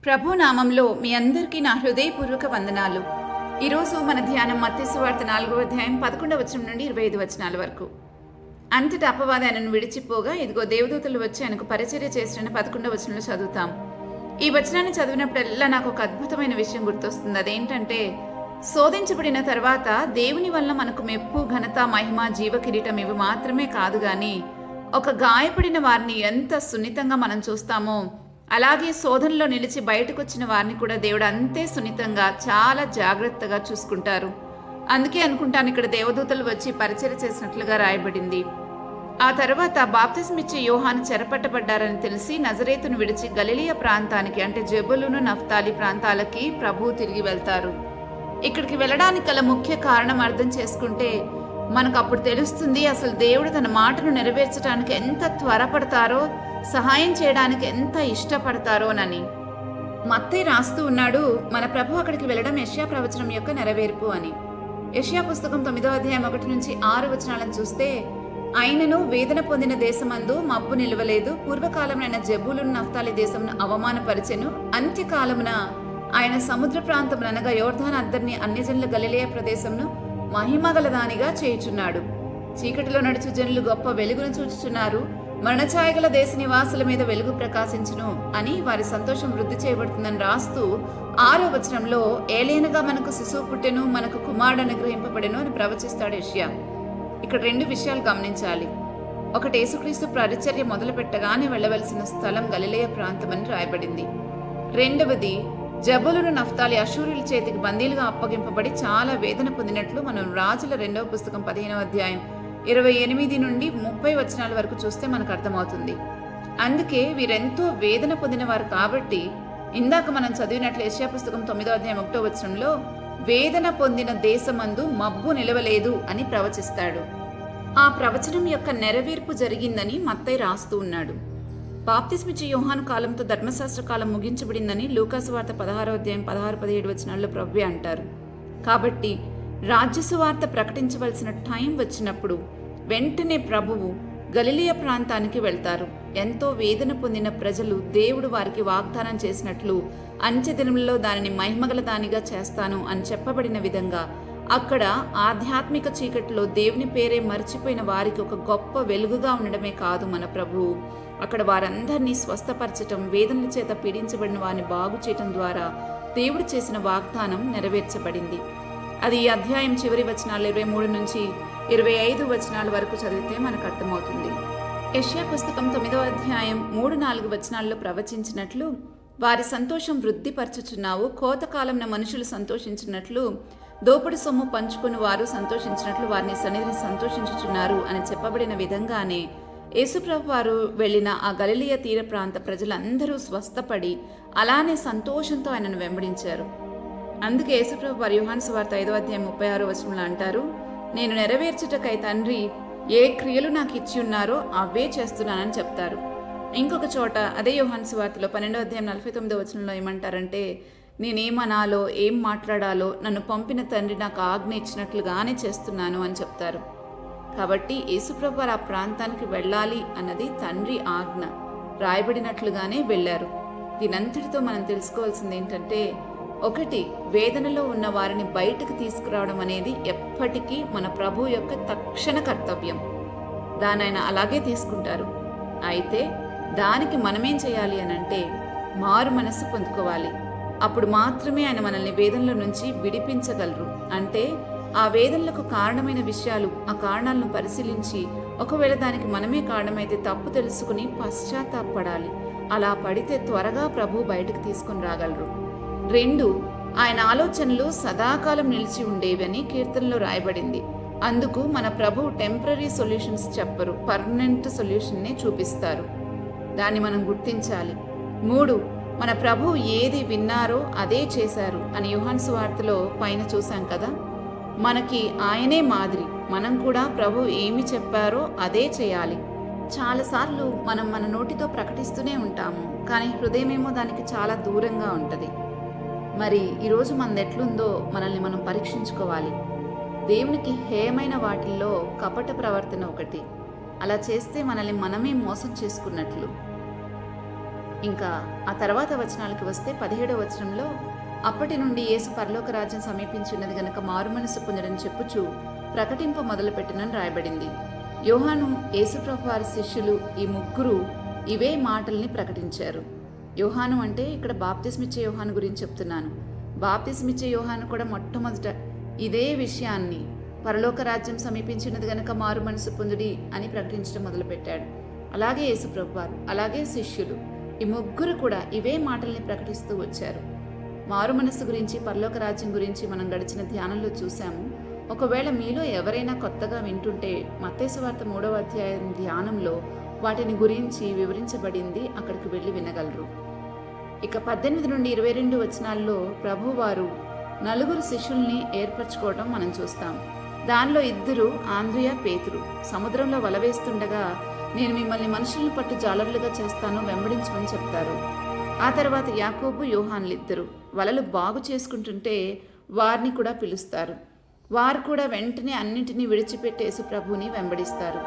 ప్రభు నామంలో మీ అందరికీ నా హృదయపూర్వక వందనాలు. ఈరోజు మన ధ్యానం మత్తయి సువార్త 4వ అధ్యాయం 11వ వచనం నుండి 25 వచనాల వరకు. అంతటా అపవాది ఆయనను విడిచిపోగా ఇదిగో దేవదూతలు వచ్చి ఆయనకు పరిచర్య చేసిన 11వ వచనంలో చదువుతాం. ఈ వచనాన్ని చదివినప్పుడల్లా నాకు ఒక అద్భుతమైన విషయం గుర్తొస్తుంది. అదేంటంటే, శోధించబడిన తర్వాత దేవుని వల్ల మనకు మెప్పు, ఘనత, మహిమ, జీవ కిరీటం ఇవి మాత్రమే కాదు గాని ఒక గాయపడిన వారిని ఎంత సున్నితంగా మనం చూస్తామో అలాగే శోధనలో నిలిచి బయటకు వచ్చిన వారిని కూడా దేవుడు అంతే సున్నితంగా చాలా జాగ్రత్తగా చూసుకుంటారు. అందుకే అనుకుంటాను ఇక్కడ దేవదూతలు వచ్చి పరిచర్య చేసినట్లుగా రాయబడింది. ఆ తర్వాత బాప్తిస్మిచ్చే యోహాను చెరపట్టబడ్డారని తెలిసి నజరేతును విడిచి గలిలియ ప్రాంతానికి అంటే జెబులును, నఫ్తాలి ప్రాంతాలకి ప్రభువు తిరిగి వెళ్తారు. ఇక్కడికి వెళ్ళడానికి గల ముఖ్య కారణం అర్థం చేసుకుంటే మనకు అప్పుడు తెలుస్తుంది అసలు దేవుడు తన మాటను నెరవేర్చడానికి ఎంత త్వరపడతారో, సహాయం చేయడానికి ఎంత ఇష్టపడతారోనని. మత్తయి రాస్తూ ఉన్నాడు, మన ప్రభు అక్కడికి వెళ్ళడం యెషయా ప్రవచనం యొక్క నెరవేర్పు అని. యెషయా పుస్తకం 9వ అధ్యాయం 1 నుంచి 6 వచనాలను చూస్తే, ఆయనను వేదన పొందిన దేశమందు మబ్బు నిలవలేదు, పూర్వకాలమైన జెబూలును నఫ్తాలి దేశమును అవమానపరిచెను, అంత్యకాలమున ఆయన సముద్ర ప్రాంతమున అనగా యోర్దాను అద్దరిని అన్యజనుల గలిలయ ప్రదేశమును మహిమగలదానిగా చేయుచున్నాడు. చీకటిలో నడుచు జనులు గొప్ప వెలుగును చూచుచున్నారు, మరణఛాయగల దేశ నివాసుల మీద వెలుగు ప్రకాశించును అని వారి సంతోషం వృద్ధి చేయబడుతుందని రాస్తూ 6వ వచనంలో ఏలైనగా మనకు శిశువు పుట్టెను, మనకు కుమారుడు అనుగ్రహింపబడెను అని ప్రవచిస్తాడు యెషయా. ఇక్కడ 2 విషయాలు గమనించాలి. ఒకటి, యేసుక్రీస్తు పరిచర్య మొదలు పెట్టగానే వెళ్ళవలసిన స్థలం గలిలయ ప్రాంతం అని రాయబడింది. రెండవది, జబులును నఫ్తాలి అశూరుల చేతికి బందీలుగా అప్పగింపబడి చాలా వేదన పొందినట్లు మనం రాజుల 2వ పుస్తకం 15వ అధ్యాయం 28 నుండి 30 వచనాల వరకు చూస్తే మనకు అర్థమవుతుంది. అందుకే వీరెంతో వేదన పొందినవారు కాబట్టి ఇందాక మనం చదివినట్లు యెషయా పుస్తకం 9వ అధ్యాయం 1వ వచనంలో వేదన పొందిన దేశమందు మబ్బు నిలవలేదు అని ప్రవచిస్తాడు. ఆ ప్రవచనం యొక్క నెరవేర్పు జరిగిందని మత్తయి రాస్తూ ఉన్నాడు. బాప్తిస్మిచ్చే యోహాను కాలంతో ధర్మశాస్త్ర కాలం ముగించబడిందని లూకాసు వార్త 16వ అధ్యాయం 16-17 వచనాల్లో ప్రభువే అంటారు. కాబట్టి రాజ్యసువార్త ప్రకటించవలసిన టైం వచ్చినప్పుడు వెంటనే ప్రభువు గలిలియ ప్రాంతానికి వెళ్తారు. ఎంతో వేదన పొందిన ప్రజలు దేవుడు వారికి వాగ్దానం చేసినట్లు అంత్యదినంలో దానిని మహిమగల దానిగా చేస్తాను అని చెప్పబడిన విధంగా అక్కడ ఆధ్యాత్మిక చీకటిలో దేవుని పేరే మర్చిపోయిన వారికి ఒక గొప్ప వెలుగుగా ఉండడమే కాదు, మన ప్రభువు అక్కడ వారందరినీ స్వస్థపరచటం, వేదనల చేత పీడించబడిన వారిని బాగు చేయటం ద్వారా దేవుడు చేసిన వాగ్దానం నెరవేర్చబడింది. అది ఈ అధ్యాయం చివరి వచనాలు 23 నుంచి 25 వచనాల వరకు చదివితే మనకు అర్థమవుతుంది. యెషయా పుస్తకం 9వ అధ్యాయం 3-4 వచనాల్లో ప్రవచించినట్లు, వారి సంతోషం వృద్ధిపరచుచున్నావు, కోతకాలంన మనుషులు సంతోషించినట్లు, దోపుడు సొమ్ము పంచుకుని వారు సంతోషించినట్లు వారిని సన్నిధిని సంతోషించుచున్నారు అని చెప్పబడిన విధంగానే యేసుప్రభు వారు వెళ్ళిన ఆ గలిలయ తీర ప్రాంత ప్రజలందరూ స్వస్థపడి అలానే సంతోషంతో ఆయనను వెంబడించారు. అందుకే యేసుప్రభు వారు యోహాను సువార్త 5వ అధ్యాయం 36వ వచనంలో అంటారు, నేను నెరవేర్చుటకై తండ్రి ఏ క్రియలు నాకు ఇచ్చి ఉన్నారో అవే చేస్తున్నానని చెప్తారు. ఇంకొక చోట అదే యోహాను సువార్తలో 12వ అధ్యాయం 49వ వచనంలో ఏమంటారంటే, నేనేమనాలో ఏం మాట్లాడాలో నన్ను పంపిన తండ్రి నాకు ఆజ్ఞ ఇచ్చినట్లుగానే చేస్తున్నాను అని చెప్తారు. కాబట్టి యేసుప్రభు వారు ఆ ప్రాంతానికి వెళ్ళాలి అన్నది తండ్రి ఆజ్ఞ, రాయబడినట్లుగానే వెళ్ళారు. దీనంతటితో మనం తెలుసుకోవాల్సింది ఏంటంటే, ఒకటి, వేదనలో ఉన్న వారిని బయటకు తీసుకురావడం అనేది ఎప్పటికీ మన ప్రభు యొక్క తక్షణ కర్తవ్యం. దాన్ని ఆయన అలాగే తీసుకుంటారు. అయితే దానికి మనమేం చేయాలి అనంటే మారు మనస్సు పొందుకోవాలి. అప్పుడు మాత్రమే ఆయన మనల్ని వేదనల నుంచి విడిపించగలరు. అంటే ఆ వేదనలకు కారణమైన విషయాలు, ఆ కారణాలను పరిశీలించి ఒకవేళ దానికి మనమే కారణమైతే తప్పు తెలుసుకుని పశ్చాత్తాపడాలి. అలా పడితే త్వరగా ప్రభు బయటకు తీసుకుని రాగలరు. 2, ఆయన ఆలోచనలు సదాకాలం నిలిచి ఉండేవని కీర్తనలో రాయబడింది. అందుకు మన ప్రభు టెంపరరీ సొల్యూషన్స్ చెప్పరు, పర్మనెంట్ సొల్యూషన్నే చూపిస్తారు. దాన్ని మనం గుర్తించాలి. 3, మన ప్రభు ఏది విన్నారో అదే చేశారు అని యోహాను సువార్తలో పైన చూశాం కదా. మనకి ఆయనే మాదిరి, మనం కూడా ప్రభు ఏమి చెప్పారో అదే చేయాలి. చాలాసార్లు మనం మన నోటితో ప్రకటిస్తూనే ఉంటాము, కానీ హృదయమేమో దానికి చాలా దూరంగా ఉంటుంది. మరి ఈరోజు మనది ఎట్లుందో మనల్ని మనం పరీక్షించుకోవాలి. దేవునికి హేయమైన వాటిల్లో కపట ప్రవర్తన ఒకటి. అలా చేస్తే మనల్ని మనమే మోసం చేసుకున్నట్లు. ఇంకా ఆ తర్వాత వచనాలకు వస్తే 17వ వచనంలో, అప్పటి నుండి యేసు పరలోక రాజ్యం సమీపించున్నది గనుక మారుమనసు పొందడని చెప్పుచు ప్రకటింప మొదలుపెట్టినని రాయబడింది. యోహాను, యేసుప్రభు వారి శిష్యులు ఈ ముగ్గురు ఇవే మాటల్ని ప్రకటించారు. యోహాను అంటే ఇక్కడ బాప్తిస్మిచ్చే యోహాను గురించి చెప్తున్నాను. బాప్తిస్మిచ్చే యోహాను కూడా మొట్టమొదట ఇదే విషయాన్ని పరలోక రాజ్యం సమీపించినది గనక మారు మనసు పొందుడి అని ప్రకటించడం మొదలుపెట్టాడు. అలాగే యేసుప్రభు వారు, అలాగే శిష్యులు, ఈ ముగ్గురు కూడా ఇవే మాటల్ని ప్రకటిస్తూ వచ్చారు. మారు మనస్సు గురించి, పరలోక రాజ్యం గురించి మనం గడిచిన ధ్యానంలో చూసాము. ఒకవేళ మీలో ఎవరైనా కొత్తగా వింటుంటే మత్తయి సువార్త 3వ అధ్యాయం ధ్యానంలో వాటిని గురించి వివరించబడింది, అక్కడికి వెళ్ళి వినగలరు. ఇక 18 నుండి 22 వచనాల్లో ప్రభువారు 4 శిష్యుల్ని ఏర్పరచుకోవడం మనం చూస్తాం. దానిలో 2 ఆంద్రియ, పేతురు సముద్రంలో వల వేస్తుండగా నేను మిమ్మల్ని మనుషులను పట్టు జాలర్లుగా చేస్తాను, వెంబడించమని చెప్తారు. ఆ తర్వాత యాకోబు, యోహాన్లు 2 వలలు బాగు చేసుకుంటుంటే వారిని కూడా పిలుస్తారు. వారు కూడా వెంటనే అన్నింటినీ విడిచిపెట్టి యేసు ప్రభువుని వెంబడిస్తారు.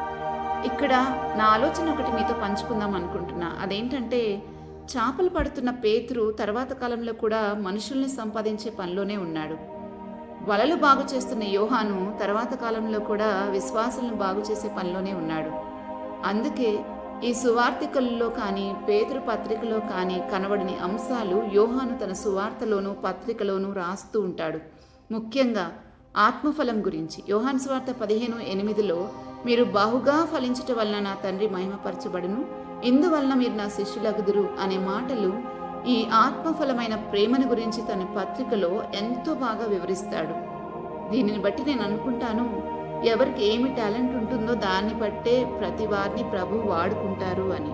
ఇక్కడ నా ఆలోచన ఒకటి మీతో పంచుకుందాం అనుకుంటున్నా. అదేంటంటే, చేపలు పడుతున్న పేతురు తర్వాత కాలంలో కూడా మనుషుల్ని సంపాదించే పనిలోనే ఉన్నాడు. వలలు బాగు చేస్తున్న యోహాను తర్వాత కాలంలో కూడా విశ్వాసులను బాగు చేసే పనిలోనే ఉన్నాడు. అందుకే ఈ సువార్తికల్లో కానీ పేతురు పత్రికలో కానీ కనబడని అంశాలు యోహాను తన సువార్తలోనూ పత్రికలోనూ రాస్తూ ఉంటాడు. ముఖ్యంగా ఆత్మఫలం గురించి యోహాను సువార్త 15:8లో, మీరు బహుగా ఫలించుట వలన నా తండ్రి మహిమపరచబడును, ఇందువలన మీరు నా శిష్యులగుదురు అనే మాటలు ఈ ఆత్మఫలమైన ప్రేమను గురించి తన పత్రికలో ఎంతో బాగా వివరిస్తాడు. దీనిని బట్టి నేను అనుకుంటాను, ఎవరికి ఏమి టాలెంట్ ఉంటుందో దాన్ని బట్టే ప్రతి వారిని ప్రభు వాడుకుంటారు అని.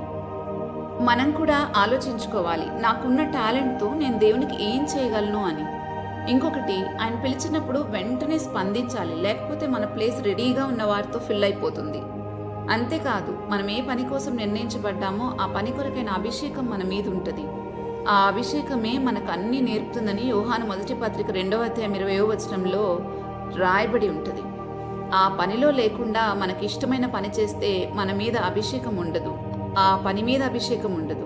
మనం కూడా ఆలోచించుకోవాలి, నాకున్న టాలెంట్తో నేను దేవునికి ఏం చేయగలను అని. ఇంకొకటి, ఆయన పిలిచినప్పుడు వెంటనే స్పందించాలి, లేకపోతే మన ప్లేస్ రెడీగా ఉన్న వారితో ఫిల్ అయిపోతుంది. అంతేకాదు, మనం ఏ పని కోసం నిర్ణయించబడ్డామో ఆ పని కొరకైన అభిషేకం మన మీద ఉంటుంది. ఆ అభిషేకమే మనకు అన్నీ నేర్పుతుందని యోహాను మొదటి పత్రిక 2వ అధ్యాయం 20వ వచనంలో రాయబడి ఉంటుంది. ఆ పనిలో లేకుండా మనకి ఇష్టమైన పని చేస్తే మన మీద అభిషేకం ఉండదు, ఆ పని మీద అభిషేకం ఉండదు.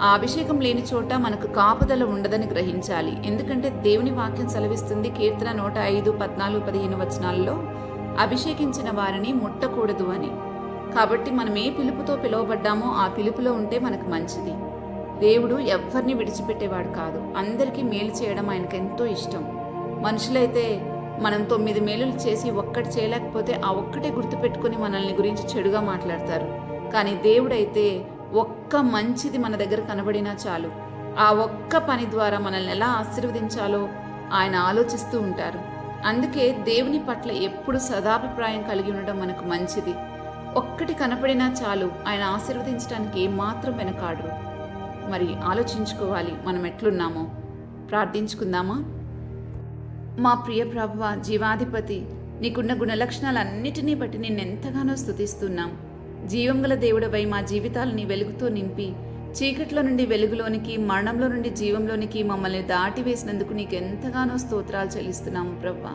ఆ అభిషేకం లేని చోట మనకు కాపుదల ఉండదని గ్రహించాలి. ఎందుకంటే దేవుని వాక్యం సెలవిస్తుంది, కీర్తన 105, 14, 15 వచనాల్లో అభిషేకించిన వారిని ముట్టకూడదు అని. కాబట్టి మనం ఏ పిలుపుతో పిలువబడ్డామో ఆ పిలుపులో ఉంటే మనకు మంచిది. దేవుడు ఎవ్వరిని విడిచిపెట్టేవాడు కాదు. అందరికీ మేలు చేయడం ఆయనకు ఎంతో ఇష్టం. మనుషులైతే మనం 9 మేలులు చేసి ఒక్కటి చేయలేకపోతే ఆ ఒక్కటే గుర్తుపెట్టుకుని మనల్ని గురించి చెడుగా మాట్లాడతారు. కానీ దేవుడైతే ఒక్క మంచిది మన దగ్గర కనబడినా చాలు, ఆ ఒక్క పని ద్వారా మనల్ని ఎలా ఆశీర్వదించాలో ఆయన ఆలోచిస్తూ ఉంటారు. అందుకే దేవుని పట్ల ఎప్పుడు సదాభిప్రాయం కలిగి ఉండడం మనకు మంచిది. ఒక్కటి కనపడినా చాలు, ఆయన ఆశీర్వదించడానికి ఏమాత్రం వెనకాడరు. మరి ఆలోచించుకోవాలి మనం ఎట్లున్నామో. ప్రార్థించుకుందామా? మా ప్రియ ప్రభువా, జీవాధిపతి, నీకున్న గుణలక్షణాలన్నిటినీ బట్టి నిన్నెంతగానో స్తుతిస్తున్నాం. జీవం గల దేవుడవై మా జీవితాలని వెలుగుతో నింపి చీకట్లో నుండి వెలుగులోనికి, మరణంలో నుండి జీవంలోనికి మమ్మల్ని దాటివేసినందుకు నీకెంతగానో స్తోత్రాలు చెల్లిస్తున్నాము ప్రభువా.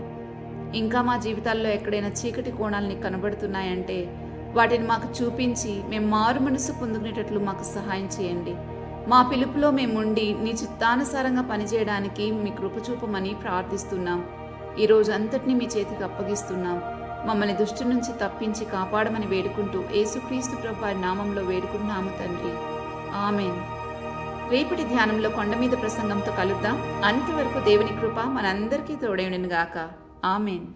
ఇంకా మా జీవితాల్లో ఎక్కడైనా చీకటి కోణాలని కనబడుతున్నాయంటే వాటిని మాకు చూపించి మేము మారు మనసు పొందుకునేటట్లు మాకు సహాయం చేయండి. మా పిలుపులో మేముండి నీ చిత్తానుసారంగా పనిచేయడానికి మీ కృప చూపమని ప్రార్థిస్తున్నాం. ఈరోజు అంతటినీ మీ చేతికి అప్పగిస్తున్నాం. మమ్మల్ని దుష్టు నుంచి తప్పించి కాపాడమని వేడుకుంటూ యేసుక్రీస్తు ప్రభువారి నామంలో వేడుకుంటున్నాము తండ్రి, ఆమేన్. రేపటి ధ్యానంలో కొండ మీద ప్రసంగంతో కలుద్దాం. అంతవరకు దేవుని కృప మనందరికీ తోడైనగాక. ఆమేన్.